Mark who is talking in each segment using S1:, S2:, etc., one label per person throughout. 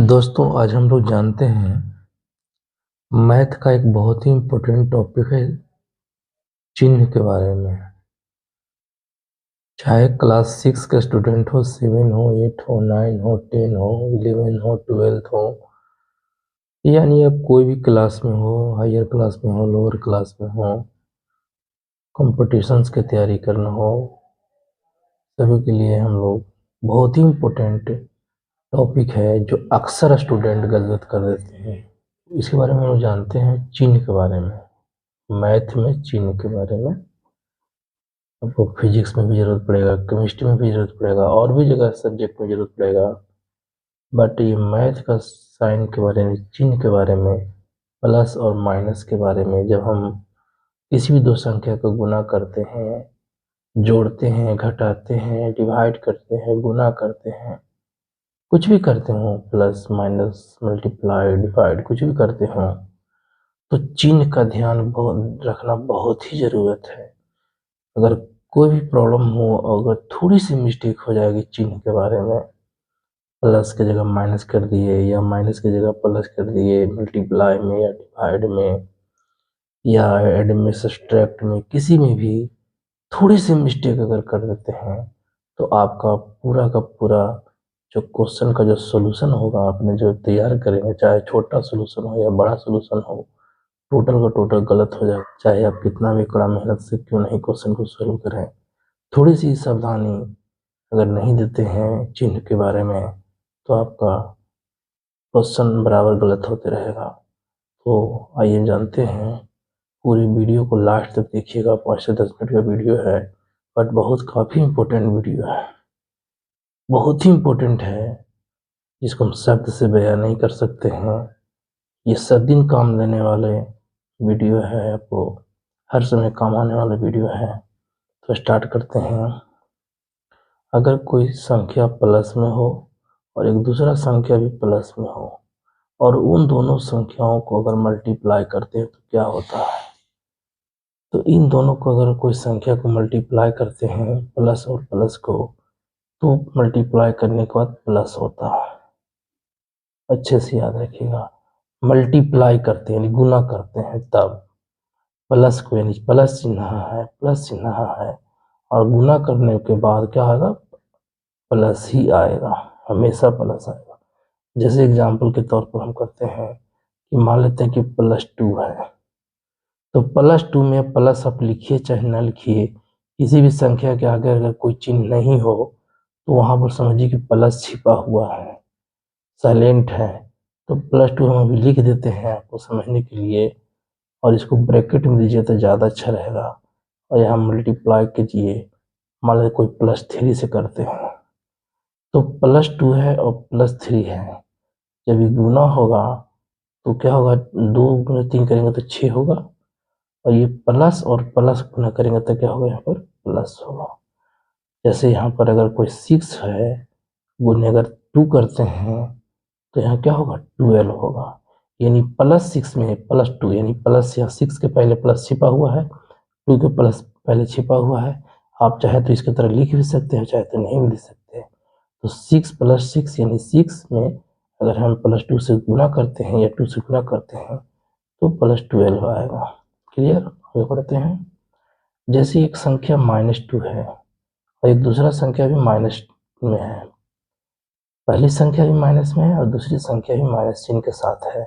S1: दोस्तों, आज हम लोग जानते हैं मैथ का एक बहुत ही इम्पोर्टेंट टॉपिक है चिन्ह के बारे में। चाहे क्लास 6 का स्टूडेंट हो, 7 हो, 8 हो, 9 हो, 10 हो, 11 हो, 12 हो, यानी अब कोई भी क्लास में हो, हायर क्लास में हो, लोअर क्लास में हो, कॉम्पिटिशन्स की तैयारी करना हो, सभी के लिए हम लोग बहुत ही इम्पोर्टेंट टॉपिक है जो अक्सर स्टूडेंट गलत कर देते हैं। इसके बारे में हम लोग जानते हैं चिन्ह के बारे में, मैथ में चिन्ह के बारे में। आपको फिजिक्स में भी ज़रूरत पड़ेगा, केमिस्ट्री में भी ज़रूरत पड़ेगा, और भी जगह सब्जेक्ट में ज़रूरत पड़ेगा। बट ये मैथ का साइन के बारे में, चिन्ह के बारे में, प्लस और माइनस के बारे में, जब हम किसी भी दो संख्या को गुना करते हैं, जोड़ते हैं, घटाते हैं, डिवाइड करते हैं, गुना करते हैं, कुछ भी करते हो, प्लस माइनस मल्टीप्लाई डिवाइड कुछ भी करते हो, तो चिन्ह का ध्यान बहुत रखना बहुत ही ज़रूरत है। अगर कोई भी प्रॉब्लम हो, अगर थोड़ी सी मिस्टेक हो जाएगी चिन्ह के बारे में, प्लस की जगह माइनस कर दिए या माइनस की जगह प्लस कर दिए, मल्टीप्लाई में या डिवाइड में या ऐड में, सब्ट्रैक्ट में, किसी में भी थोड़ी सी मिस्टेक अगर कर देते हैं तो आपका पूरा का पूरा जो क्वेश्चन का जो सोल्यूशन होगा, आपने जो तैयार करेंगे, चाहे छोटा सोल्यूशन हो या बड़ा सोल्यूशन हो, टोटल का टोटल गलत हो जाए। चाहे आप कितना भी कड़ा मेहनत से क्यों नहीं क्वेश्चन को सोल्व करें, थोड़ी सी सावधानी अगर नहीं देते हैं चिन्ह के बारे में तो आपका क्वेश्चन बराबर गलत होते रहेगा। तो आइए जानते हैं, पूरी वीडियो को लास्ट तक देखिएगा। 5 से 10 मिनट का वीडियो है, बट बहुत काफ़ी इम्पोर्टेंट वीडियो है, बहुत ही इम्पोर्टेंट है, जिसको हम शब्द से बयान नहीं कर सकते हैं। ये सब दिन काम देने वाले वीडियो है, आपको हर समय काम आने वाला वीडियो है। तो स्टार्ट करते हैं। अगर कोई संख्या प्लस में हो और एक दूसरा संख्या भी प्लस में हो और उन दोनों संख्याओं को अगर मल्टीप्लाई करते हैं तो क्या होता है। तो इन दोनों को अगर कोई संख्या को मल्टीप्लाई करते हैं, प्लस और प्लस को, तो मल्टीप्लाई करने के बाद प्लस होता है। अच्छे से याद रखिएगा, मल्टीप्लाई करते हैं यानी गुना करते हैं, तब प्लस को यानी प्लस चिन्ह है, प्लस चिन्ह है, और गुना करने के बाद क्या आएगा, प्लस ही आएगा, हमेशा प्लस आएगा। जैसे एग्जाम्पल के तौर पर हम करते हैं कि मान लेते हैं कि +2 है, तो +2 में प्लस आप लिखिए चाहे ना लिखिए, किसी भी संख्या के आगे अगर कोई चिन्ह नहीं हो तो वहाँ पर समझिए कि प्लस छिपा हुआ है, साइलेंट है। तो +2 हम अभी लिख देते हैं आपको समझने के लिए, और इसको ब्रैकेट में दीजिए तो ज़्यादा अच्छा रहेगा। और यहाँ मल्टीप्लाई कीजिए, मान लीजिए कोई +3 से करते हैं, तो +2 है और +3 है, जब ये गुना होगा तो क्या होगा, 2 गुना 3 करेंगे तो 6 होगा, और ये प्लस और प्लस गुना करेंगे तो क्या होगा, यहाँ पर प्लस होगा। जैसे यहाँ पर अगर कोई 6 है, गुने अगर 2 करते हैं तो यहाँ क्या होगा, 12 होगा। यानी +6 में +2 यानी प्लस, या 6 के पहले प्लस छिपा हुआ है, 2 के प्लस पहले छिपा हुआ है। आप चाहे तो इसकी तरह लिख भी सकते हैं, चाहे तो नहीं भी लिख सकते। तो 6 + 6 यानी 6 में अगर हम +2 से गुना करते हैं या 2 से गुना करते हैं तो +12 आएगा। क्लियर, आगे बढ़ते हैं। जैसे एक संख्या -2 है और एक दूसरा संख्या भी माइनस में है, पहली संख्या भी माइनस में है और दूसरी संख्या भी माइनस चिन्ह के साथ है,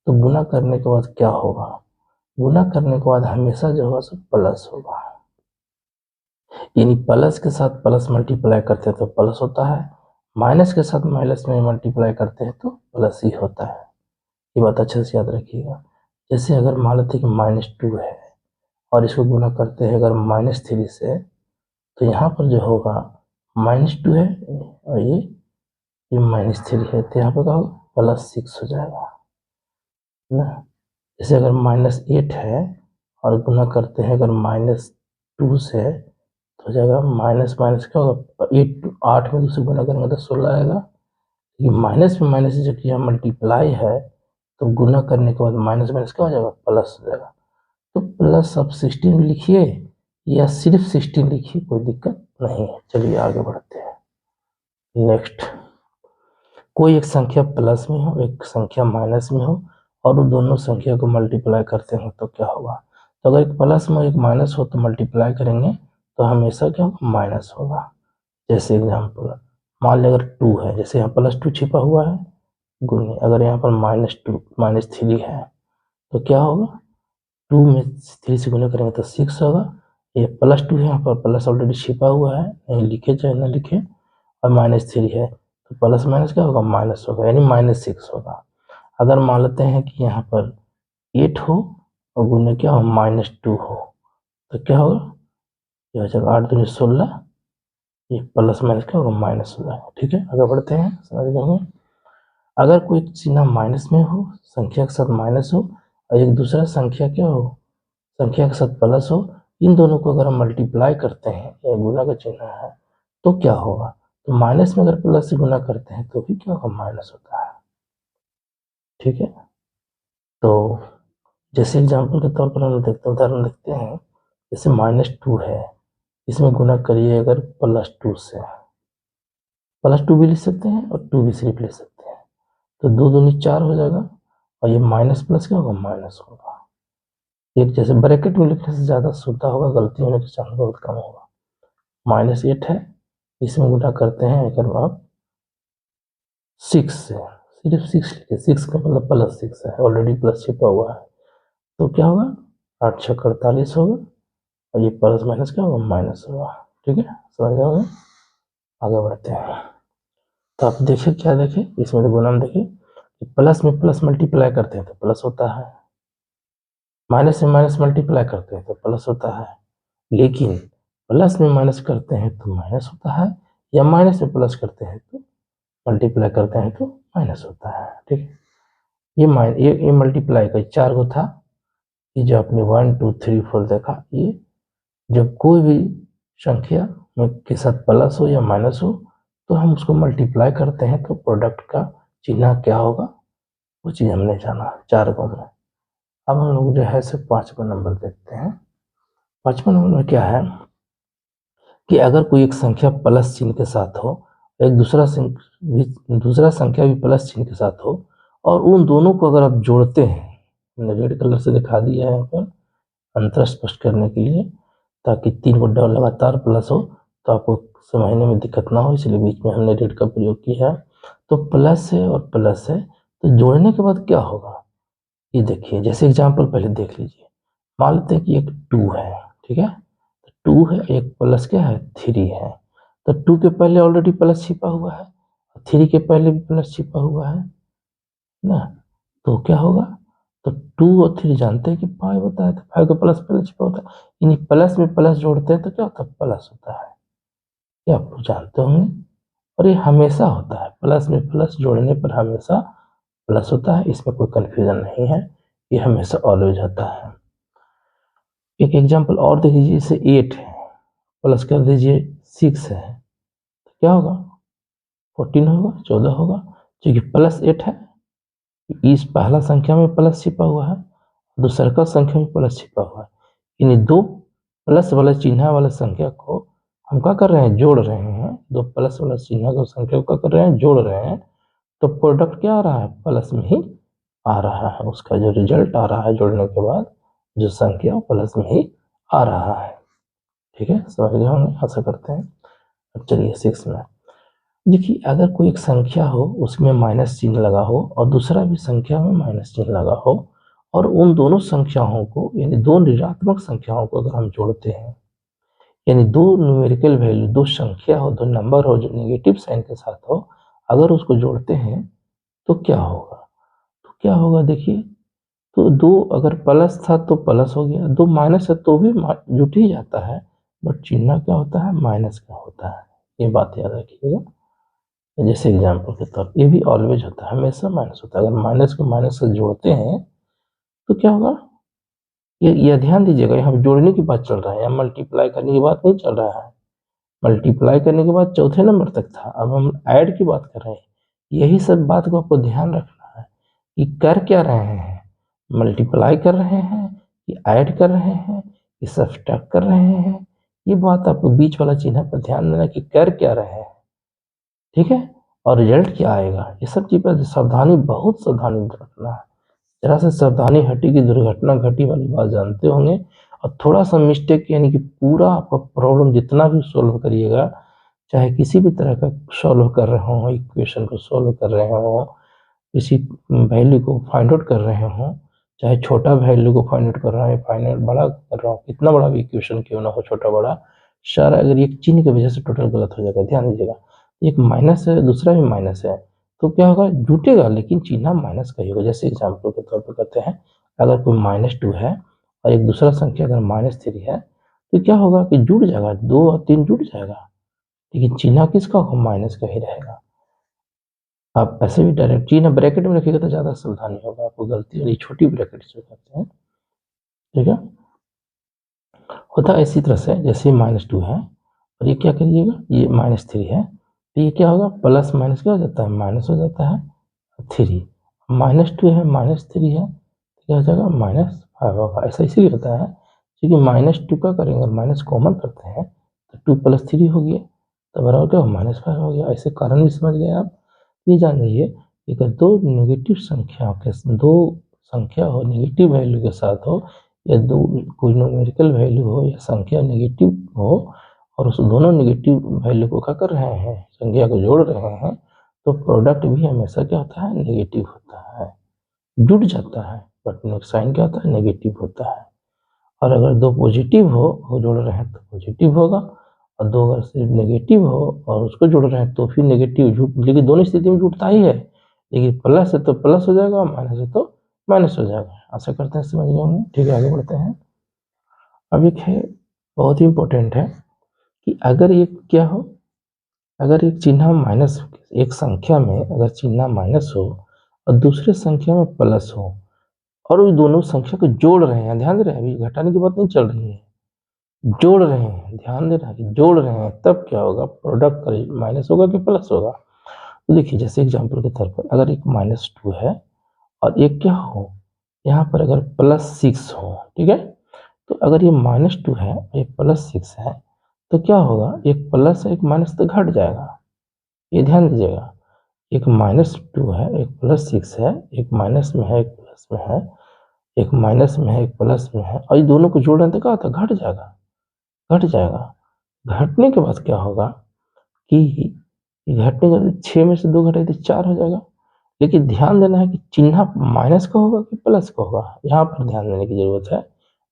S1: तो गुना करने के बाद क्या होगा, गुना करने के बाद हमेशा जो होगा सो प्लस होगा। यानी प्लस के साथ प्लस मल्टीप्लाई करते हैं तो प्लस होता है, माइनस के साथ माइनस में मल्टीप्लाई करते हैं तो प्लस ही होता है। ये बात अच्छे से याद रखिएगा। जैसे अगर मान लेते हैं कि -2 है और इसको गुना करते हैं अगर -3 से, तो यहाँ पर जो होगा -2 है और ये -3 है, तो यहाँ पर क्या होगा, +6 हो जाएगा ना। जैसे अगर -8 है और गुना करते हैं अगर -2 से, तो हो जाएगा माइनस माइनस क्या होगा, 8 में 2 से गुना करेंगे तो 16 आएगा। ये माइनस में माइनस जब यहाँ मल्टीप्लाई है तो गुना करने के बाद माइनस माइनस क्या हो जाएगा, प्लस हो जाएगा। तो प्लस अब 16 भी लिखिए या सिर्फ 16 लिखिए, कोई दिक्कत नहीं है। चलिए आगे बढ़ते हैं। नेक्स्ट कोई एक संख्या प्लस में हो, एक संख्या माइनस में हो, और उन दोनों संख्या को मल्टीप्लाई करते हो तो क्या होगा। तो अगर एक प्लस में एक माइनस हो तो मल्टीप्लाई करेंगे तो हमेशा क्या होगा, माइनस होगा। जैसे एग्जाम्पल मान लीजिए अगर 2 है, जैसे यहाँ +2 छिपा हुआ है, गुने अगर यहाँ पर -2 -3 है तो क्या होगा, 2 में 3 से गुना करेंगे तो 6 होगा। ये +2 है, यहाँ पर प्लस ऑलरेडी छिपा हुआ है, नहीं लिखे चाहे ना लिखे, और -3 है तो प्लस माइनस क्या होगा, माइनस होगा, यानी -6 होगा। अगर मान लेते हैं कि यहाँ पर 8 हो और गुने क्या हो, -2 हो, तो क्या होगा, ये हो जाएगा 8 दूनी 16, ये प्लस माइनस क्या होगा, माइनस हो जाएगा। ठीक है, आगे बढ़ते हैं, समझ गए होंगे। अगर कोई चिन्ह माइनस में हो, संख्या के साथ माइनस हो, और एक दूसरा संख्या क्या हो, संख्या के साथ प्लस हो, इन दोनों को अगर हम मल्टीप्लाई करते हैं, ये गुना का चिन्ह है, तो क्या होगा, तो माइनस में अगर प्लस से गुना करते हैं तो भी क्या होगा, माइनस होता है। ठीक है, तो जैसे एग्जाम्पल के तौर पर हम देखते हैं, उदाहरण देखते हैं, जैसे -2 है, इसमें गुना करिए अगर +2 से, +2 भी लिख सकते हैं और 2 भी सिर्फ लिख सकते हैं, तो 2 दूनी 4 हो जाएगा, और ये माइनस प्लस क्या होगा, माइनस होगा। एक जैसे ब्रैकेट में लिखने से ज़्यादा सुविधा होगा, गलती होने की चांस बहुत कम होगा। -8 है, इसमें गुना करते हैं अगर आप 6 से, सिर्फ 6 लिखिए, 6 का मतलब +6 है, ऑलरेडी प्लस छिपा हुआ है, तो क्या होगा, 8 6 48 होगा, और ये प्लस माइनस क्या होगा, माइनस होगा। ठीक है, समझ गए होंगे। आगे बढ़ते हैं, तो आप देखिए, क्या देखें इसमें, तो गुना में देखिए, प्लस में प्लस मल्टीप्लाई करते हैं तो प्लस होता है, माइनस से माइनस मल्टीप्लाई करते हैं तो प्लस होता है, लेकिन प्लस में माइनस करते हैं तो माइनस होता है, या माइनस में प्लस करते हैं तो मल्टीप्लाई करते हैं तो माइनस होता है। ठीक है, ये मल्टीप्लाई का 4 गो था, ये जो आपने 1 2 3 4 देखा, ये जब कोई भी संख्या में के साथ प्लस हो या माइनस हो तो हम उसको मल्टीप्लाई करते हैं तो प्रोडक्ट का चिन्ह क्या होगा, वो चीज़ हमने जाना 4 गो में। अब हम लोग जो है सिर्फ 5वां नंबर देखते हैं। 5वां नंबर में क्या है कि अगर कोई एक संख्या प्लस चिन्ह के साथ हो, एक दूसरा संख्या भी प्लस चिन्ह के साथ हो, और उन दोनों को अगर आप जोड़ते हैं, मैंने रेड कलर से दिखा दिया है यहाँ पर अंतर स्पष्ट करने के लिए, ताकि 3 को लगातार प्लस हो तो आपको समझने में दिक्कत ना हो, इसलिए बीच में हमने रेड का प्रयोग किया है। तो प्लस है और प्लस है, तो जोड़ने के बाद क्या होगा, ये देखिए, जैसे एग्जाम्पल पहले देख लीजिए, मान लेते हैं कि एक 2 है, ठीक है, 2 है, एक प्लस क्या है, 3 है, तो 2 के पहले ऑलरेडी प्लस छिपा हुआ है, 3 के पहले भी प्लस छिपा हुआ है ना, तो क्या होगा, तो 2 और 3 जानते हैं कि 5 होता है, तो 5 का प्लस पहले छिपा होता है, यानी प्लस में प्लस जोड़ते हैं तो क्या होता है, प्लस होता है, ये आप लोग जानते होंगे, और ये हमेशा होता है, प्लस में प्लस जोड़ने पर हमेशा प्लस होता है, इसमें कोई कन्फ्यूजन नहीं है, ये हमेशा ऑलवेज होता है। एक एग्जाम्पल और देख लीजिए, जैसे 8 है, प्लस कर दीजिए 6 है, तो क्या होगा, 14 होगा, 14 होगा, क्योंकि +8 है, इस पहला संख्या में प्लस छिपा हुआ है, दूसरा का संख्या में प्लस छिपा हुआ है, इन दो प्लस वाले चिन्ह वाले संख्या को हम क्या कर रहे हैं, जोड़ रहे हैं, दो प्लस वाला चिन्ह को संख्या को क्या कर रहे हैं, जोड़ रहे हैं, तो प्रोडक्ट क्या आ रहा है, प्लस में ही आ रहा है, उसका जो रिजल्ट आ रहा है जोड़ने के बाद जो संख्या प्लस में ही आ रहा है। ठीक है, समझ गए होंगे, आशा करते हैं। अब चलिए 6 में देखिए, अगर कोई एक संख्या हो उसमें माइनस चिन्ह लगा हो और दूसरा भी संख्या में माइनस चिन्ह लगा हो, और उन दोनों संख्याओं को, यानी दो ऋणात्मक संख्याओं को अगर हम जोड़ते हैं, यानी दो न्यूमेरिकल वैल्यू, दो संख्या हो, दो नंबर हो जो नेगेटिव साइन के साथ हो, अगर उसको जोड़ते हैं तो क्या होगा, तो क्या होगा देखिए, तो 2 अगर प्लस था तो प्लस हो गया, 2 माइनस है तो भी जुट ही जाता है, बट चिन्ह क्या होता है, माइनस का होता है, ये बात याद रखिएगा। जैसे एग्जाम्पल के तौर पर ये भी ऑलवेज होता है, हमेशा माइनस होता है, अगर माइनस को माइनस से जोड़ते हैं तो क्या होगा, ये ध्यान दीजिएगा, यहाँ जोड़ने की बात चल रहा है, यहाँ मल्टीप्लाई करने की बात नहीं चल रहा है, मल्टीप्लाई करने के बाद चौथे नंबर तक था, अब हम ऐड की बात कर रहे हैं, यही सब बात को आपको ध्यान रखना है कि कर क्या रहे हैं, मल्टीप्लाई कर रहे हैं कि ऐड कर रहे हैं कि सब्ट्रैक्ट कर रहे हैं, ये बात आपको बीच वाला चिन्ह पर ध्यान देना कि कर क्या रहे हैं। ठीक है, और रिजल्ट क्या आएगा, ये सब चीज़ पर सावधानी, बहुत सावधानी रखना है। जरा से सावधानी हटी की दुर्घटना घटी वाली बात जानते होंगे। और थोड़ा सा मिस्टेक यानी कि पूरा आपका प्रॉब्लम जितना भी सॉल्व करिएगा, चाहे किसी भी तरह का सॉल्व कर रहे हो, इक्वेशन को सॉल्व कर रहे हो, किसी वैल्यू को फाइंड आउट कर रहे हो, चाहे छोटा वैल्यू को फाइंड आउट कर रहा है, फाइंड बड़ा कर रहा हूँ, कितना बड़ा भी इक्वेशन क्यों ना हो, छोटा बड़ा सारा अगर एक चिन्ह की वजह से टोटल गलत हो जाएगा। ध्यान दीजिएगा, एक माइनस है, दूसरा भी माइनस है, तो क्या होगा, जुटेगा लेकिन चिन्ह माइनस का ही होगा। जैसे एग्जाम्पल के तौर पर कहते हैं, अगर कोई -2 है और एक दूसरा संख्या अगर -3 है, तो क्या होगा कि जुड़ जाएगा, 2 और 3 जुड़ जाएगा, लेकिन चिन्ह किसका होगा, माइनस का ही रहेगा। आप ऐसे भी डायरेक्ट चिन्ह ब्रैकेट में रखिएगा तो ज़्यादा सावधानी होगा, आपको गलती वाली छोटी ब्रैकेट जो करते हैं, ठीक है। होता है इसी तरह से, जैसे -2 है और ये क्या करिएगा, ये -3 है, तो ये क्या होगा, प्लस माइनस क्या हो जाता है, माइनस हो जाता है 3। -2 है, -3 है, तो क्या हो जाएगा, -5 होगा। ऐसा इसीलिए होता है क्योंकि -2 का करेंगे और माइनस कॉमन करते हैं तो 2 + 3 हो गया, तो बराबर क्या, -5 हो गया। ऐसे कारण भी समझ गए आप। ये जान जाइए कि अगर दो नेगेटिव संख्याओं के, दो संख्या हो नेगेटिव वैल्यू के साथ हो, या दो कोई न्यूमेरिकल वैल्यू हो या संख्या नेगेटिव हो, और उस दोनों नेगेटिव वैल्यू को क्या कर रहे हैं, संख्या को जोड़ रहे हैं, तो प्रोडक्ट भी हमेशा क्या होता है, नेगेटिव होता है, जुड़ जाता है, बट साइन क्या होता है, नेगेटिव होता है। और अगर दो पॉजिटिव हो और जोड़ रहे हैं तो पॉजिटिव होगा, और दो अगर सिर्फ नेगेटिव हो और उसको जोड़ रहे हैं तो फिर नेगेटिव जुट, लेकिन दोनों स्थिति में जुड़ता ही है, लेकिन प्लस है तो प्लस हो जाएगा, माइनस है तो माइनस हो जाएगा। आशा करते हैं समझ गए होंगे। ठीक है, आगे बढ़ते हैं। अब एक है, बहुत ही इंपॉर्टेंट है कि अगर एक क्या हो, अगर एक चिन्ह माइनस, एक संख्या में अगर चिन्ह माइनस हो और दूसरे संख्या में प्लस हो, और वो दोनों संख्या को जोड़ रहे हैं, ध्यान दे रहे हैं, अभी घटाने की बात नहीं चल रही है, जोड़ रहे हैं, ध्यान देना कि जोड़ रहे हैं, तब क्या होगा, प्रोडक्ट का माइनस होगा कि प्लस होगा। तो देखिए, जैसे एग्जांपल के तौर पर अगर एक -2 है और एक क्या हो, यहाँ पर अगर +6 हो, ठीक है, तो अगर ये -2 है और एक +6 है, तो क्या होगा, एक प्लस एक माइनस तो घट जाएगा। ये ध्यान दीजिएगा, एक -2 है, एक +6 है, एक माइनस में है, एक प्लस में है, एक माइनस में है, एक प्लस में है, और ये दोनों को जोड़ रहे हैं तो क्या होता है, घट जाएगा, घट जाएगा। घटने के बाद क्या होगा कि घटने के बाद 6 में से 2 घटाए तो 4 हो जाएगा। लेकिन ध्यान देना है कि चिन्ह माइनस का होगा कि प्लस का होगा, यहाँ पर ध्यान देने की ज़रूरत है।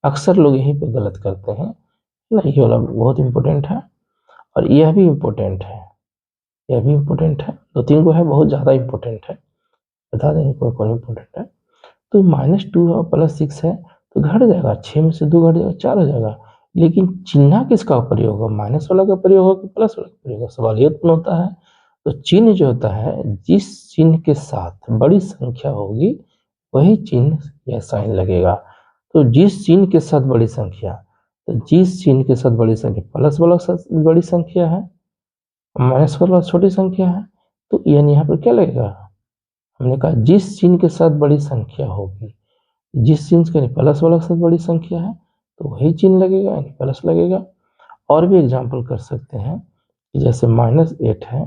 S1: अक्सर लोग यहीं पे गलत करते हैं ना, ये वाला बहुत इंपॉर्टेंट है और यह भी इम्पोर्टेंट है, यह भी इम्पोर्टेंट है, 2-3 को है, बहुत ज़्यादा इम्पोर्टेंट है, बता देंगे कौन-कौन इम्पोर्टेंट है। तो -2 और +6 है तो घट जाएगा, 6 में से 2 घट जाएगा, 4 हो जाएगा। लेकिन चिन्ह किसका प्रयोग होगा, माइनस वाला का प्रयोग होगा कि प्लस वाला का प्रयोग होगा, सवाल ये उत्पन्न होता है। तो चिन्ह जो होता है, जिस चिन्ह के साथ बड़ी संख्या होगी वही चिन्ह या साइन लगेगा। तो जिस चिन्ह के साथ बड़ी संख्या, तो जिस चिन्ह के साथ बड़ी संख्या, प्लस वाला के साथ बड़ी संख्या है, माइनस वाला छोटी संख्या है, तो यानी यहाँ पर क्या लगेगा, हमने कहा जिस चिन्ह के साथ बड़ी संख्या होगी, जिस चिन्ह के प्लस वाला के साथ बड़ी संख्या है तो वही चिन्ह लगेगा, यानी प्लस लगेगा। और भी एग्जाम्पल कर सकते हैं कि जैसे -8 है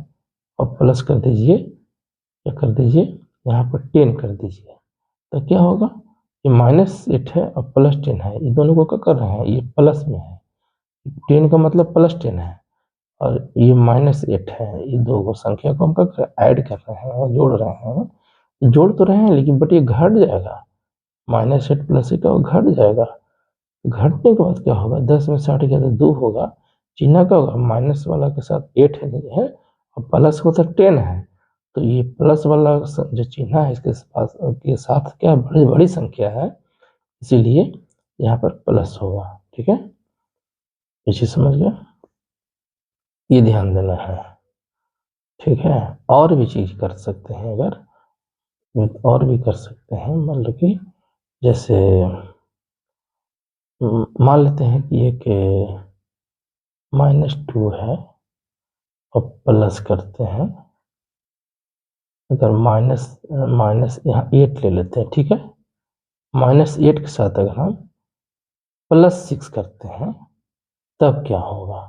S1: और प्लस कर दीजिए, क्या कर दीजिए, यहाँ पर 10 कर दीजिए, तो क्या होगा, ये -8 है और +10 है, ये दोनों को क्या कर रहे हैं, ये प्लस में है, 10 का मतलब +10 है, और ये -8 है, ये दो संख्या को हम क्या कर रहे हैं, ऐड कर रहे हैं, जोड़ रहे हैं, जोड़ तो रहे हैं लेकिन बट ये घट जाएगा, -8 + 8 घट जाएगा। घटने के बाद क्या होगा, 10 में से 8 गया तो 2 होगा, चिन्ह क्या होगा, माइनस वाला के साथ 8 है और प्लस को तो 10 है, तो ये प्लस वाला जो चिन्ह है इसके पास के साथ क्या बड़ी बड़ी संख्या है, इसीलिए यहाँ पर प्लस होगा। ठीक है, ये चीज समझ गया, ये ध्यान देना है। ठीक है, और भी चीज कर सकते हैं, अगर और भी कर सकते हैं, मान लो कि जैसे मान लेते हैं कि एक -2 है और प्लस करते हैं, अगर माइनस माइनस यहाँ 8 ले लेते हैं, ठीक है, -8 के साथ अगर हम +6 करते हैं तब क्या होगा,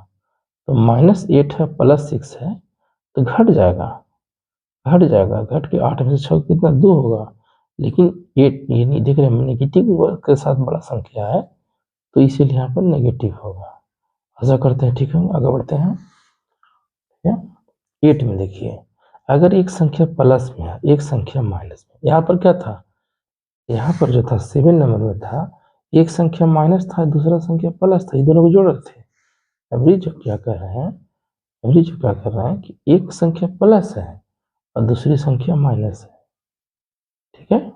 S1: तो -8 है +6 है तो घट जाएगा, घट जाएगा, घट के 8 में से 6 कितना 2 होगा, लेकिन 8 ये नहीं देख रहे हैं नेगेटिव के साथ बड़ा संख्या है तो इसीलिए यहाँ पर नेगेटिव होगा। ऐसा करते हैं, ठीक है, आगे बढ़ते हैं। क्या 8 में देखिए, अगर एक संख्या प्लस में है एक संख्या माइनस में, यहाँ पर क्या था, यहाँ पर जो था 7 नंबर में था, एक संख्या माइनस था दूसरा संख्या प्लस था, ये दोनों को जोड़ रहे थे। अभी जो क्या कर रहे हैं, अभी जो क्या कर रहे हैं कि एक संख्या प्लस है और दूसरी संख्या माइनस है, ठीक है,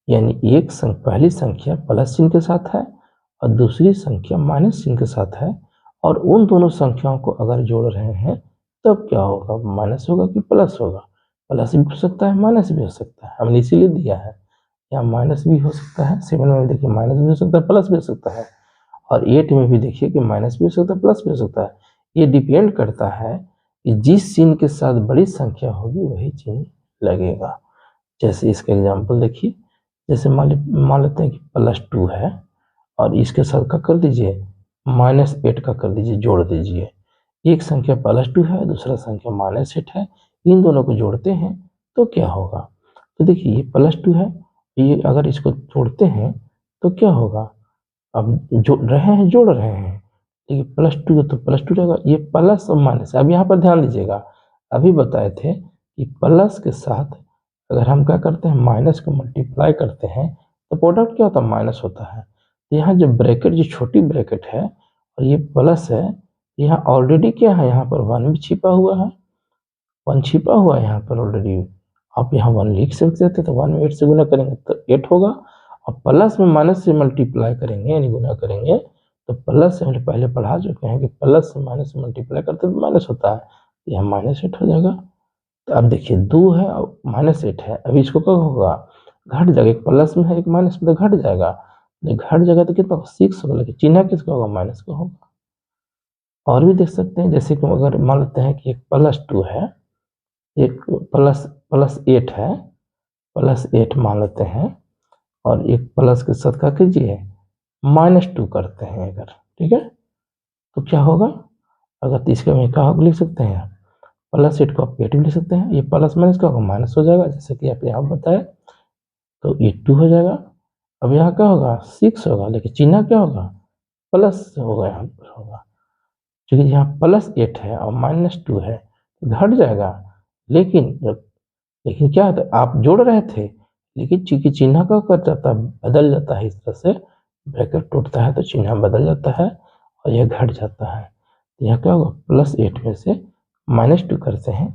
S1: यानी पहली संख्या प्लस चिन्ह के साथ है और दूसरी संख्या माइनस चिन्ह के साथ है, और उन दोनों संख्याओं को अगर जोड़ रहे हैं तब क्या होगा, माइनस होगा कि प्लस होगा, प्लस भी हो सकता है माइनस भी हो सकता है, हमने इसीलिए दिया है, यहाँ माइनस भी हो सकता है, 7 में देखिए माइनस भी हो सकता है प्लस भी हो सकता है, और 8 में भी देखिए कि माइनस भी हो सकता है प्लस भी हो सकता है। ये डिपेंड करता है कि जिस चिन्ह के साथ बड़ी संख्या होगी वही चिन्ह लगेगा। जैसे इसका एग्जाम्पल देखिए, जैसे मान लेते हैं कि +2 है और इसके साथ का कर दीजिए -8 का कर दीजिए, जोड़ दीजिए। एक संख्या +2 है दूसरा संख्या -8 है, इन दोनों को जोड़ते हैं तो क्या होगा, तो देखिए ये +2 है, ये अगर इसको जोड़ते हैं तो क्या होगा, अब जोड़ रहे हैं, देखिए +2 तो +2 रहेगा, ये प्लस और माइनस। अब यहाँ पर ध्यान दीजिएगा, अभी बताए थे कि प्लस के साथ अगर हम क्या करते हैं माइनस को मल्टीप्लाई करते हैं तो प्रोडक्ट क्या होता है, माइनस होता है। तो यहाँ जो ब्रैकेट, जो छोटी ब्रैकेट है और ये प्लस है, यहाँ ऑलरेडी क्या है, यहाँ पर 1 भी छिपा हुआ है, 1 छिपा हुआ है यहाँ पर ऑलरेडी। आप यहाँ 1 लिख सकते थे, तो 1 में 8 से गुना करेंगे तो 8 होगा, और प्लस में माइनस से मल्टीप्लाई करेंगे यानी गुना करेंगे तो प्लस से, हम पहले पढ़ा चुके हैं कि प्लस से माइनस से मल्टीप्लाई करते तो माइनस होता है, तो यहाँ -8 हो जाएगा। तो अब देखिए 2 है और -8 है, अभी इसको क्या होगा, घट जाएगा, एक प्लस में है एक माइनस में, तो घट जाएगा, घट जाएगा तो कितना 6 होगा, लेकिन चिन्ह किसका होगा, माइनस का होगा। और भी देख सकते हैं, जैसे कि अगर मान लेते हैं कि एक +2 है, एक +8 है, +8 मान लेते हैं, और एक प्लस के साथ क्या कीजिए -2 करते हैं अगर, ठीक है, तो क्या होगा, अगर तो इसके में क्या लिख सकते हैं, +8 को आप 8 भी लिख सकते हैं, ये प्लस माइनस का होगा माइनस हो जाएगा, जैसे कि आप यहाँ बताए, तो ये 2 हो जाएगा। अब यहाँ क्या होगा 6 होगा, लेकिन चिन्ह क्या होगा, प्लस होगा, यहाँ पर होगा, क्योंकि यहाँ +8 है और -2 है, घट जाएगा, लेकिन लेकिन क्या है, आप जोड़ रहे थे, लेकिन चूंकि चिन्ह का कर जाता है, बदल जाता है, इस तरह से ब्रैकेट टूटता है तो चिन्ह बदल जाता है और यह घट जाता है, तो यहाँ क्या होगा, +8 में से -2 करते हैं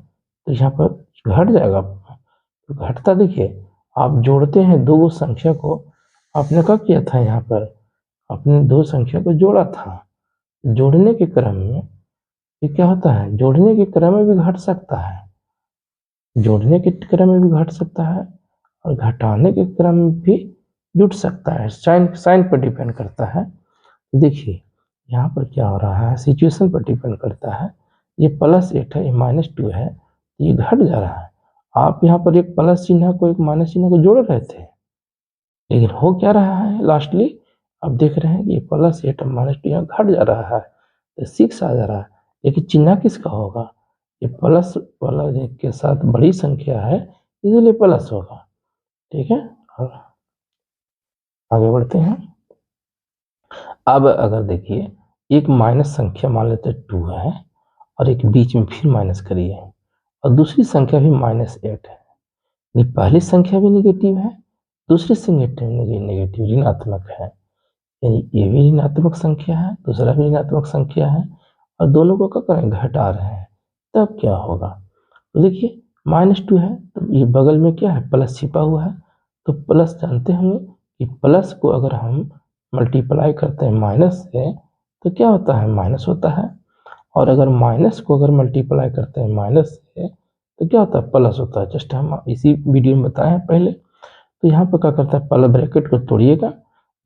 S1: तो यहाँ पर घट जाएगा, तो घटता देखिए, आप जोड़ते हैं दो संख्या को, आपने क्या किया था, यहाँ पर आपने दो संख्या को जोड़ा था, जोड़ने के क्रम में ये क्या होता है, जोड़ने के क्रम में भी घट सकता है, जोड़ने के क्रम में भी घट सकता है और घटाने के क्रम में भी जुट सकता है, साइन पर डिपेंड करता है। देखिए यहाँ पर क्या हो रहा है, सिचुएशन पर डिपेंड करता है, ये +8 है, ये -2 है, ये घट जा रहा है, आप यहाँ पर एक प्लस चिन्ह को एक माइनस चिन्ह को जोड़ रहे थे, लेकिन हो क्या रहा है लास्टली, आप देख रहे हैं कि ये +8 और -2 यहाँ घट जा रहा है, तो 6 आ जा रहा है, लेकिन चिन्ह किसका होगा, ये प्लस वाला के साथ बड़ी संख्या है इसलिए प्लस होगा, ठीक है, और आगे बढ़ते हैं। अब अगर देखिए एक माइनस संख्या मान लेते हैं 2 है और एक बीच में फिर माइनस करिए और दूसरी संख्या भी -8 है, ये पहली संख्या भी निगेटिव है, दूसरी संख्या नेगेटिव ऋणात्मक है, यानी ये भी ऋणात्मक संख्या है दूसरा भी ऋणात्मक संख्या है और दोनों को क्या करें, घटा रहे हैं, तब क्या होगा, तो देखिए -2 है तो ये बगल में क्या है, प्लस छिपा हुआ है, तो प्लस जानते होंगे कि प्लस को अगर हम मल्टीप्लाई करते हैं माइनस से तो क्या होता है, माइनस होता है, और अगर माइनस को अगर मल्टीप्लाई करते हैं माइनस से तो क्या होता है, प्लस होता है, जस्ट हम इसी वीडियो में बताए हैं पहले। तो यहाँ पर क्या करता है, पहले ब्रैकेट को तोड़िएगा,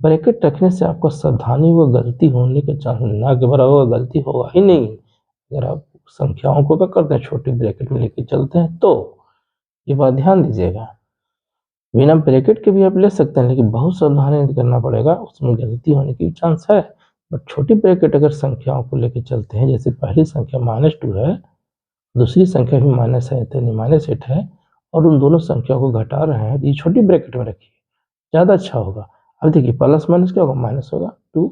S1: ब्रैकेट रखने से आपको सावधानी व गलती होने के चांस ना के बराबर गलती होगा ही नहीं, अगर आप संख्याओं को क्या करते हैं छोटी ब्रैकेट में लेके चलते हैं, तो ये बात ध्यान दीजिएगा, बिना ब्रैकेट के भी आप ले सकते हैं लेकिन बहुत सावधानी करना पड़ेगा, उसमें गलती होने की चांस है, बट छोटी ब्रैकेट अगर संख्याओं को लेके चलते हैं, जैसे पहली संख्या -2 है दूसरी संख्या भी माइनस है तो -8 है और उन दोनों संख्या को घटा रहे हैं तो ये छोटी ब्रैकेट में रखिए, ज़्यादा अच्छा होगा। अब देखिए प्लस माइनस क्या होगा, माइनस होगा 2,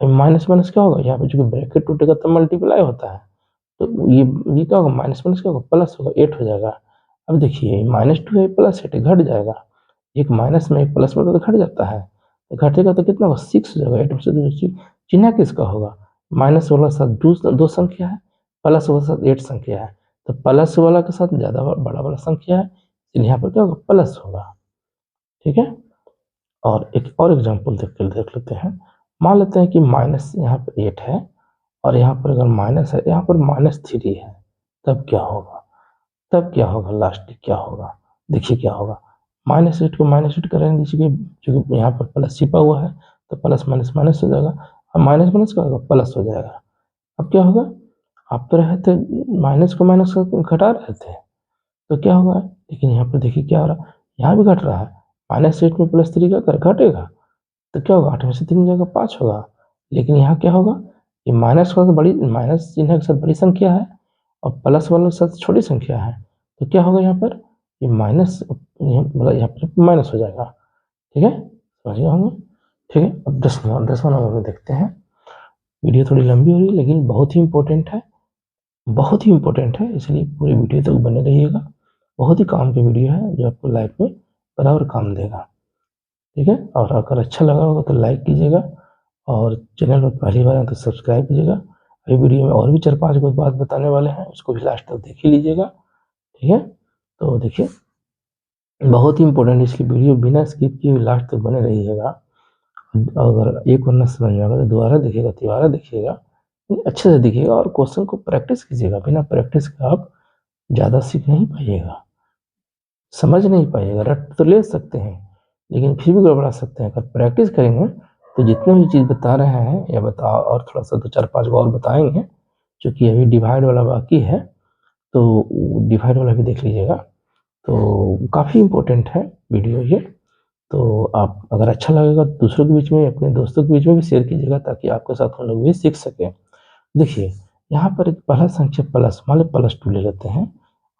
S1: माइनस माइनस क्या होगा, यहाँ पे जो ब्रैकेट टूटेगा तो मल्टीप्लाई होता है, तो ये क्या होगा, माइनस माइनस क्या होगा, प्लस होगा, 8 हो जाएगा। अब देखिए -2 है प्लस 8 घट जाएगा, एक माइनस में एक प्लस में तो घट जाता है, तो घटेगा तो कितना होगा, 6 हो जाएगा। 8 में से चिन्ह किसका होगा, माइनस वाला साथ दो संख्या है, प्लस वाला साथ 8 संख्या है, तो प्लस वाला के साथ ज़्यादा बड़ा वाला संख्या है, इसलिए यहाँ पर क्या होगा, प्लस होगा। ठीक है, और एक और एग्जाम्पल देख लेते हैं। मान लेते हैं कि माइनस यहाँ पर 8 है और यहाँ पर अगर माइनस है, यहाँ पर -3 है, तब क्या होगा, तब क्या होगा, लास्ट क्या होगा, देखिए क्या होगा। -8 को -8 का रहने दीजिए, क्योंकि यहाँ पर प्लस छिपा हुआ है, तो प्लस माइनस माइनस हो जाएगा, और माइनस माइनस क्या होगा, प्लस हो जाएगा। अब क्या होगा, आप तो रहे थे माइनस को माइनस घटा रहे थे, तो क्या होगा, लेकिन यहाँ पर देखिए क्या हो रहा है, यहाँ भी घट रहा है, -8 में +3 का घटेगा, तो क्या होगा, 8 में से 3 जाएगा 5 होगा। लेकिन यहाँ क्या होगा, ये माइनस वाला बड़ी, माइनस चिन्ह के साथ बड़ी संख्या है और प्लस वाले के साथ छोटी संख्या है, तो क्या होगा यहाँ पर, ये माइनस, मतलब यहाँ पर माइनस हो जाएगा। ठीक है, समझ गए होंगे। ठीक है, अब 10वां नंबर में देखते हैं। वीडियो थोड़ी लंबी हो रही है लेकिन बहुत ही इंपॉर्टेंट है, बहुत ही इंपॉर्टेंट है, इसलिए पूरे वीडियो तक बने रहिएगा। बहुत ही काम की वीडियो है जो आपको लाइफ में बराबर काम देगा। ठीक है, और अगर अच्छा लगा होगा तो लाइक कीजिएगा, और चैनल पर पहली बार आए तो सब्सक्राइब कीजिएगा। ये वीडियो में और भी 4-5 को बात बताने वाले हैं, उसको भी लास्ट तक देख ही लीजिएगा। ठीक है, तो देखिए बहुत ही इंपॉर्टेंट, इसलिए वीडियो बिना स्किप किए लास्ट तक बने रहिएगा। अगर एक बार न समझ में आएगा तो दोबारा देखिएगा, तिबारा देखिएगा, अच्छे से देखिएगा और क्वेश्चन को प्रैक्टिस कीजिएगा। बिना प्रैक्टिस के आप ज़्यादा सीख नहीं पाइएगा, समझ नहीं पाइएगा। रट तो ले सकते हैं लेकिन फिर भी गड़बड़ा सकते हैं। अगर प्रैक्टिस करेंगे तो जितने भी चीज़ बता रहे हैं या बता, और थोड़ा सा 2-4-5 को और बताएंगे, क्योंकि अभी डिवाइड वाला बाकी है, तो डिवाइड वाला भी देख लीजिएगा। तो काफ़ी इम्पोर्टेंट है वीडियो ये, तो आप अगर अच्छा लगेगा तो दूसरों के बीच में, अपने दोस्तों के बीच में भी शेयर कीजिएगा, ताकि आपके साथ हम लोग भी सीख सकें। देखिए यहाँ पर एक पहला संख्या प्लस, मान लो +2 ले लेते हैं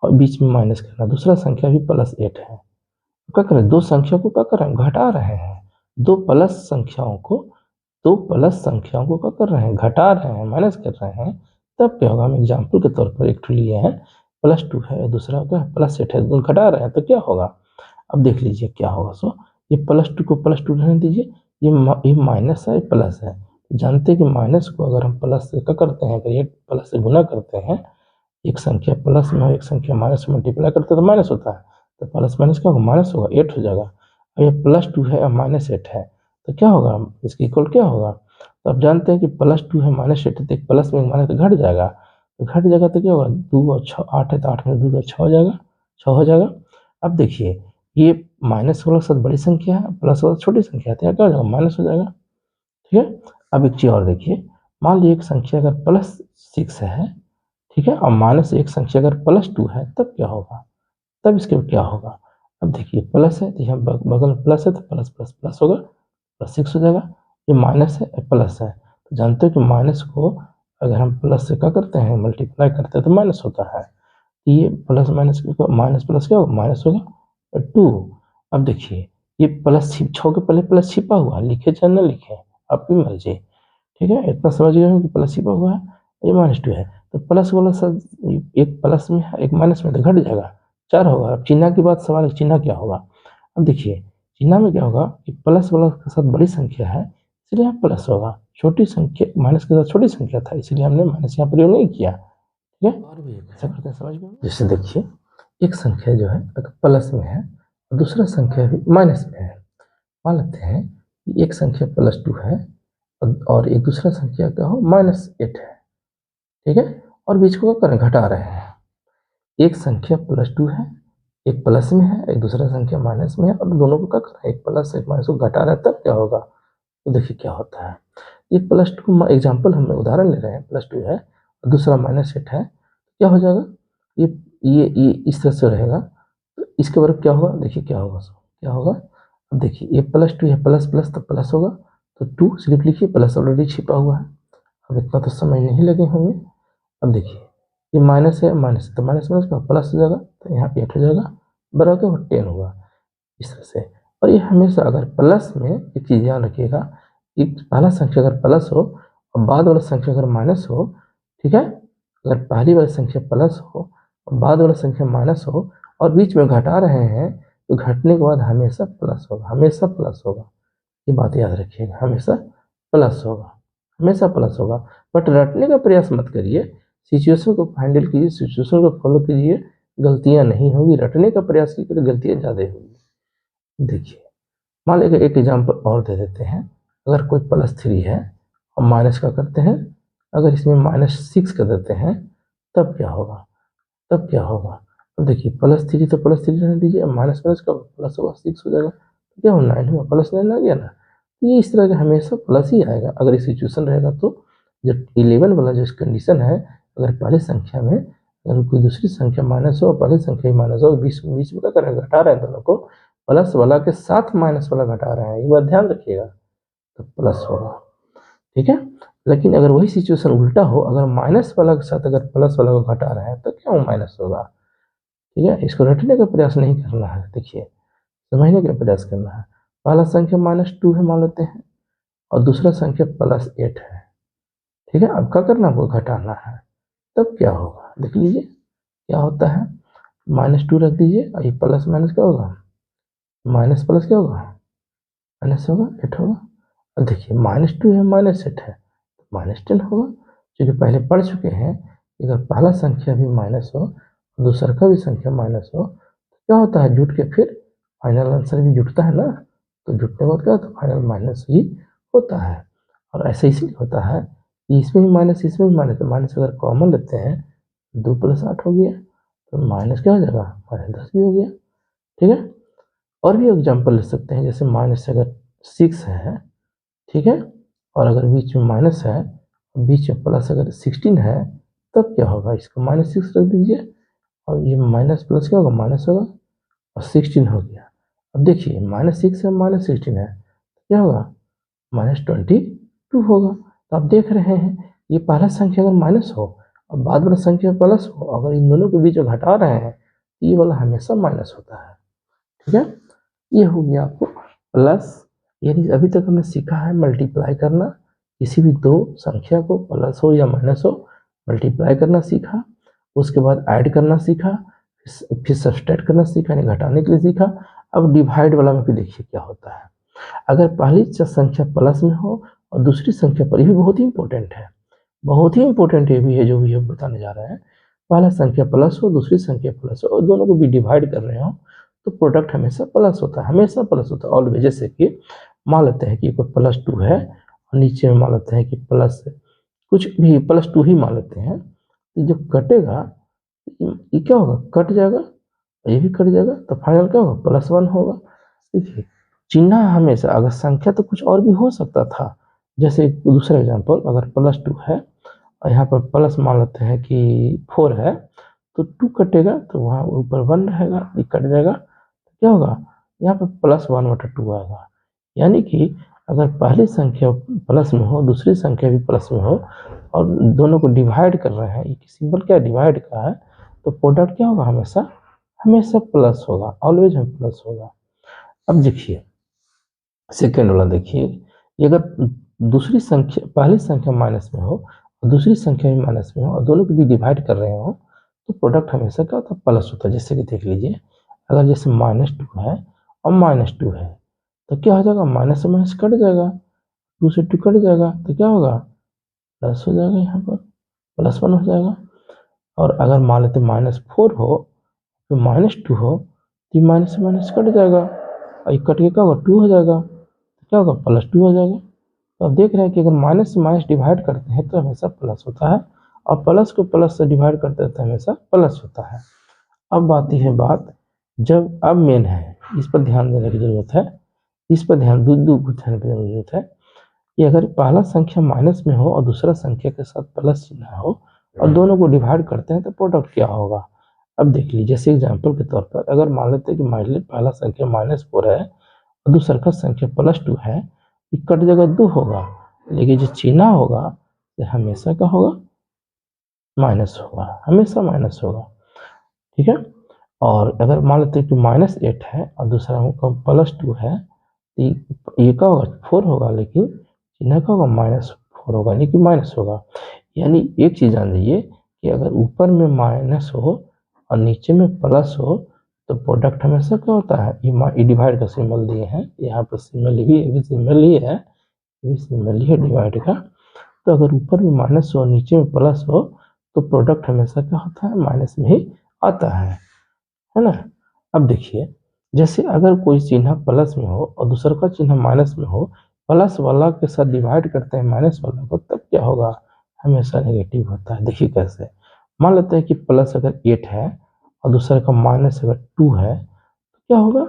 S1: और बीच में माइनस करना, दूसरा संख्या भी +8 है, क्या कर रहे हैं, दो संख्या को क्या कर रहे हैं, घटा रहे हैं। दो प्लस संख्याओं को, दो प्लस संख्याओं को क्या कर रहे हैं, घटा रहे हैं, माइनस कर रहे हैं, तब क्या होगा। हम एग्जाम्पल के तौर पर एक ठो लिए हैं, +2 है, दूसरा क्या है, +8 है, दोनों घटा रहे हैं, तो क्या होगा। अब देख लीजिए क्या होगा। सो ये +2 को +2 रहने दीजिए, ये माइनस है, प्लस है, जानते हैं कि माइनस को अगर हम प्लस से क्या करते हैं, अगर ये प्लस से गुना करते हैं, एक संख्या प्लस में और एक संख्या माइनस में मल्टीप्लाई करते हैं तो माइनस होता है, तो प्लस माइनस क्या होगा, माइनस होगा, 8 हो जाएगा। और ये +2 है और -8 है, तो क्या होगा, इसके इक्वल क्या होगा। तो आप जानते हैं कि +2 है -8 है, तो एक प्लस में एक माइनस तो घट जाएगा, तो घट जाएगा तो क्या होगा, 2 और 6 8 है, तो 8 में 2 का 6 हो जाएगा, 6 हो जाएगा। अब देखिए ये माइनस वाला सब बड़ी संख्या है, प्लस वाला छोटी संख्या है, तो यहाँ क्या हो जाएगा, माइनस हो जाएगा। ठीक है, अब एक चीज़ और देखिए, मान लीजिए एक संख्या अगर +6 है, ठीक है, और माइनस एक संख्या अगर +2 है, तब क्या होगा, तब इसके क्या होगा। अब देखिए प्लस है तो यहाँ बगल में प्लस है, तो प्लस प्लस प्लस होगा, +6 हो जाएगा। ये माइनस है, प्लस है, तो जानते हो कि माइनस को अगर हम प्लस से क्या करते हैं, मल्टीप्लाई करते हैं तो माइनस होता है। तो ये प्लस माइनस, माइनस प्लस क्या होगा, माइनस होगा 2। अब देखिए ये प्लस 6 के पहले प्लस छिपा हुआ है, लिखे चाहे न लिखे, आपकी मर्जी। ठीक है, इतना समझ गए हो कि प्लस छिपा हुआ है, ये -2 है, तो प्लस वाला सब एक प्लस में है, एक माइनस में, तो घट जाएगा, 4 होगा। अब चिन्ह की बात, सवाल है चिन्ह क्या होगा। अब देखिए चिन्ह में क्या होगा कि प्लस वाला के साथ बड़ी संख्या है, इसलिए यहाँ प्लस होगा, छोटी संख्या माइनस के साथ छोटी संख्या था, इसलिए हमने माइनस यहाँ प्रयोग नहीं किया। ठीक है, और भी ऐसा करते हैं, समझ गए। जैसे देखिए एक संख्या जो है अगर प्लस में है और दूसरा संख्या भी माइनस में है, मान लेते हैं कि एक संख्या +2 है और एक दूसरा संख्या क्या हो, -8 है। ठीक है, और बीच को क्या करें, घटा रहे हैं। एक संख्या +2 है, एक प्लस में है, एक दूसरा संख्या माइनस में है, और दोनों को क्या कर रहे हैं, एक प्लस एक माइनस को घटा रहे हैं, तब क्या होगा। तो देखिए क्या होता है, ये +2 एग्जाम्पल हम उदाहरण ले रहे हैं, +2 है और दूसरा -8 है, क्या हो जाएगा, ये इस तरह से रहेगा, तो इसके बराबर क्या होगा, देखिए क्या होगा, क्या होगा। अब देखिए ये +2 है, प्लस प्लस तो प्लस होगा, तो 2 सिर्फ लिखिए, प्लस ऑलरेडी छिपा हुआ है, अब इतना तो समझ नहीं लगे होंगे। अब देखिए ये माइनस है, माइनस तो माइनस माइनस का प्लस हो जाएगा, तो यहाँ 8 हो जाएगा, बराबर क्या होगा 10 होगा, इस तरह से। और ये हमेशा अगर प्लस में एक चीज़ ध्यान रखिएगा कि पहला संख्या अगर प्लस हो और बाद वाला संख्या अगर माइनस हो, ठीक है, अगर पहली वाली संख्या प्लस हो और बाद वाला संख्या माइनस हो और बीच में घटा रहे हैं तो घटने के बाद हमेशा प्लस होगा, हमेशा प्लस होगा। ये बात याद रखिएगा, हमेशा प्लस होगा, हमेशा प्लस होगा। बट रटने का प्रयास मत करिए, सिचुएशन को हैंडल कीजिए, सिचुएशन को फॉलो कीजिए, गलतियां नहीं होगी। रटने का प्रयास कीजिए तो गलतियां ज़्यादा होगी। देखिए, मान लीजिए एक एग्जाम्पल और दे देते हैं। अगर कोई +3 है और माइनस का करते हैं, अगर इसमें -6 कर देते हैं तब क्या होगा, तब क्या होगा। अब देखिए +3 तो +3 रहने दीजिए, माइनस माइनस का प्लस होगा, 6 हो जाएगा, तो क्या होगा 9 होगा, +9 आ गया ना। तो ये इस तरह का हमेशा प्लस ही आएगा अगर ये सिचुएशन रहेगा तो। जब 11 वाला जो कंडीशन है, अगर पहले संख्या में अगर कोई दूसरी संख्या माइनस हो और पहली संख्या माइनस हो, बीच बीच में क्या करेगा, घटा रहे हैं दोनों को, प्लस वाला के साथ माइनस वाला घटा रहे हैं, ये बात ध्यान रखिएगा, तो प्लस होगा, ठीक है। लेकिन अगर वही सिचुएशन उल्टा हो, अगर माइनस वाला के साथ अगर प्लस वाला को घटा रहे हैं तो क्या वो माइनस होगा, ठीक है। इसको रटने का प्रयास नहीं करना है, देखिए समझने का प्रयास करना है। पहला संख्या -2 है मान लेते हैं और दूसरा संख्या +8 है, ठीक है। अब क्या करना, आपको घटाना है, तब क्या होगा देख लीजिए क्या होता है। -2 रख दीजिए और ये प्लस माइनस क्या होगा, माइनस प्लस क्या होगा, माइनस होगा, 8 होगा। अब देखिए -2 है -8 है, -10 होगा। क्योंकि पहले पढ़ चुके हैं कि अगर पहला संख्या भी माइनस हो दूसरा का भी संख्या माइनस हो तो क्या होता है, जुट के फिर फाइनल आंसर भी जुटता है ना। तो जुटने के बाद क्या होता है, फाइनल माइनस ही होता है। और ऐसे इसलिए होता है कि इसमें भी माइनस इसमें भी माइनस, तो माइनस अगर कॉमन लेते हैं 2 + 8 हो गया, तो माइनस क्या हो जाएगा, -10 भी हो गया, ठीक है। और भी एग्जाम्पल ले सकते हैं, जैसे माइनस से अगर 6 है, ठीक है, और अगर बीच में माइनस है, बीच में प्लस अगर 16 है, तब क्या होगा, इसको -6 रख दीजिए और ये माइनस प्लस क्या होगा, माइनस होगा और 16 हो गया। अब देखिए -6 है -16 है, तो क्या होगा, -22 होगा। तो आप देख रहे हैं ये पहला संख्या अगर माइनस हो और बाद वाला संख्या प्लस हो, अगर इन दोनों के बीच में घटा रहे हैं तो ये वाला हमेशा माइनस होता है, ठीक है। ये हो गया आपको प्लस, यानी अभी तक हमने सीखा है मल्टीप्लाई करना, किसी भी दो संख्या को प्लस हो या माइनस हो मल्टीप्लाई करना सीखा। उसके बाद ऐड करना सीखा, फिर सब्सट्रैक्ट करना सीखा यानी घटाने के लिए सीखा। अब डिवाइड वाला में भी देखिए क्या होता है। अगर पहली संख्या प्लस में हो और दूसरी संख्या पर, ये भी बहुत ही इंपॉर्टेंट है, बहुत ही इंपॉर्टेंट ये भी है जो भी हम बताने जा रहे हैं। पहला संख्या प्लस हो दूसरी संख्या प्लस हो और दोनों को भी डिवाइड कर रहे हो तो प्रोडक्ट हमेशा प्लस होता है, हमेशा प्लस होता है ऑलवेज। जैसे कि मान लेते हैं कि कोई +2 है और नीचे में मान लेते हैं कि प्लस कुछ भी +2 ही मान लेते हैं, तो जब कटेगा ये क्या होगा, कट जाएगा, ये भी कट जाएगा, तो फाइनल क्या होगा, +1 होगा। देखिए चिन्ह हमेशा, अगर संख्या तो कुछ और भी हो सकता था, जैसे दूसरा एग्जाम्पल अगर +2 है और यहाँ पर प्लस मान लेते हैं कि 4 है, तो 2 कटेगा तो वहाँ ऊपर 1 रहेगा, ये कट जाएगा, तो क्या होगा, यहाँ पर +1/2 आएगा। यानी कि अगर पहली संख्या प्लस में हो दूसरी संख्या भी प्लस में हो और दोनों को डिवाइड कर रहे हैं, ये सिंबल क्या डिवाइड का है, तो प्रोडक्ट क्या होगा, हमेशा हमेशा प्लस होगा, ऑलवेज में प्लस होगा। अब देखिए सेकेंड वाला देखिए, ये अगर दूसरी संख्या पहली संख्या माइनस में हो और दूसरी संख्या भी माइनस में हो और दोनों को भी डिवाइड कर रहे हो तो प्रोडक्ट हमेशा क्या होता है, प्लस होता है। जैसे कि देख लीजिए, अगर जैसे -2 है और -2 है तो क्या हो जाएगा, माइनस से माइनस कट जाएगा, 2 से 2 कट जाएगा तो क्या होगा, प्लस हो जाएगा, यहाँ पर +1 हो जाएगा। और अगर मान लेते -4 हो फिर -2 हो तो माइनस से माइनस कट जाएगा और ये कट के क्या होगा, 2 हो जाएगा, तो क्या होगा, +2 हो जाएगा। तो अब देख रहे हैं कि अगर माइनस से माइनस डिवाइड करते हैं तो हमेशा प्लस होता है और प्लस को प्लस से डिवाइड करते हैं तो हमेशा प्लस होता है। अब आती है बात, जब अब मेन है, इस पर ध्यान देने की जरूरत है, इस पर ध्यान दो ध्यान देने की जरूरत है कि अगर पहला संख्या माइनस में हो और दूसरा संख्या के साथ प्लस चिन्ह हो और दोनों को डिवाइड करते हैं तो प्रोडक्ट क्या होगा। अब देख लीजिए, जैसे एग्जाम्पल के तौर पर अगर मान लेते हैं कि मान लीजिए पहला संख्या -4 है और दूसरा का संख्या +2 है, कट जगह 2 होगा लेकिन जो चिन्ह होगा वो हमेशा क्या होगा, माइनस होगा, हमेशा माइनस होगा, ठीक है। और अगर मान लेते हैं कि -8 है और दूसरा का +2 है, तो ये का होगा 4 होगा, लेकिन चिन्ह का होगा -4 होगा, यानी कि माइनस होगा। यानी एक चीज़ जान लीजिए कि अगर ऊपर में माइनस हो और नीचे में प्लस हो तो प्रोडक्ट हमेशा क्या होता है, ये डिवाइड का सिंबल दिए हैं, यहाँ पर सिंबल ये भी सिंबल ये है, ये सिंबल ये डिवाइड का। तो अगर ऊपर में माइनस हो नीचे में प्लस हो तो प्रोडक्ट हमेशा क्या होता है, माइनस में ही आता है ना। अब देखिए, जैसे अगर कोई चिन्ह प्लस में हो और दूसरा का चिन्ह माइनस में हो, प्लस वाला के साथ डिवाइड करते हैं माइनस वाला को, तब क्या होगा, हमेशा नेगेटिव होता है। देखिए कैसे, मान लेते हैं कि प्लस अगर 8 है और दूसरे का माइनस अगर 2 है, तो क्या होगा,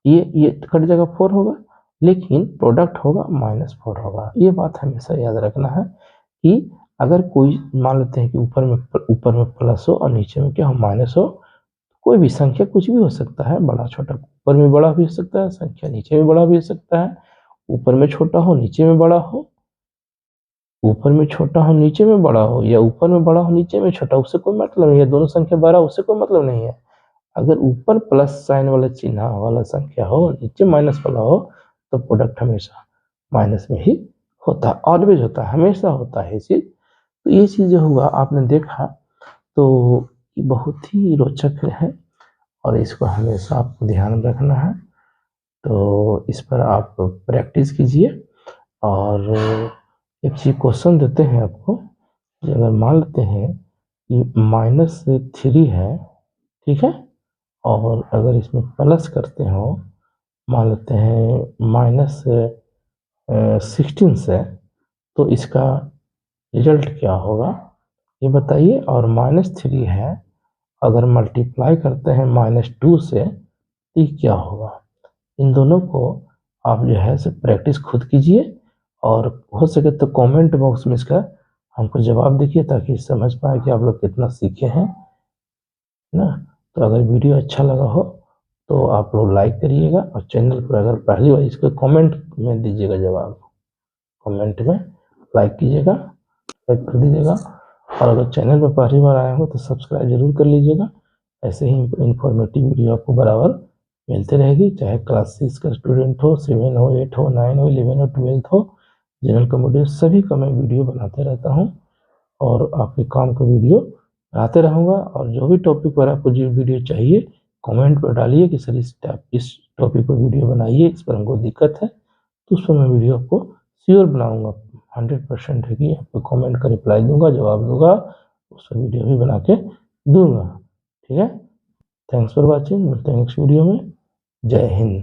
S1: ये कट जाएगा, 4 होगा, लेकिन प्रोडक्ट होगा -4 होगा। ये बात हमेशा याद रखना है कि अगर कोई मान लेते हैं कि ऊपर में प्लस हो और नीचे में क्या हो, माइनस हो, कोई भी संख्या कुछ भी हो सकता है, बड़ा छोटा, ऊपर में बड़ा भी हो सकता है संख्या, नीचे में बड़ा भी हो सकता है, ऊपर में छोटा हो नीचे में बड़ा हो, ऊपर में छोटा हो नीचे में बड़ा हो, या ऊपर में बड़ा हो नीचे में छोटा, उससे कोई मतलब नहीं है। दोनों संख्या बड़ा, उससे कोई मतलब नहीं है। अगर ऊपर प्लस साइन वाला चिन्ह वाला संख्या हो, नीचे माइनस वाला हो, तो प्रोडक्ट हमेशा माइनस में ही होता है, ऑलवेज होता है, हमेशा होता है ये चीज़। तो ये चीज़ जो हुआ आपने देखा, तो ये बहुत ही रोचक है और इसको हमेशा आपको ध्यान में रखना है। तो इस पर आप प्रैक्टिस कीजिए। और एक चीज़ क्वेश्चन देते हैं आपको कि अगर मान लेते हैं कि -3 है, ठीक है, और अगर इसमें प्लस करते हो, मान लेते हैं -16 से, तो इसका रिजल्ट क्या होगा, ये बताइए। और -3 है, अगर मल्टीप्लाई करते हैं -2 से, तो ये क्या होगा। इन दोनों को आप जो है सो प्रैक्टिस खुद कीजिए और हो सके तो कमेंट बॉक्स में इसका हमको जवाब देखिए, ताकि समझ पाए कि आप लोग कितना सीखे हैं ना। तो अगर वीडियो अच्छा लगा हो तो आप लोग लाइक करिएगा, और चैनल पर अगर पहली बार, इसको कमेंट में दीजिएगा जवाब, कमेंट में लाइक कीजिएगा, लाइक कर दीजिएगा। और अगर चैनल पर पहली बार आए हो तो सब्सक्राइब जरूर कर लीजिएगा। ऐसे ही इंफॉर्मेटिव वीडियो आपको बराबर मिलते रहेगी, चाहे क्लास 6 का स्टूडेंट हो, 7 हो, 8 हो, 9 हो, 11 हो, 12 हो, जनरल कम्युनिटी, सभी का मैं वीडियो बनाते रहता हूँ और आपके काम का वीडियो बनाते रहूँगा। और जो भी टॉपिक पर आपको जो वीडियो चाहिए, कमेंट पर डालिए कि सर इस टॉपिक पर वीडियो बनाइए, इस पर हमको दिक्कत है, तो उस पर मैं वीडियो आपको श्योर बनाऊँगा। 100% है कि आपको कमेंट का रिप्लाई दूँगा, जवाब दूँगा, उस पर वीडियो भी बना के दूँगा। ठीक है, थैंक्स फॉर वॉचिंग, मिलते हैं नेक्स्ट वीडियो में। जय हिंद।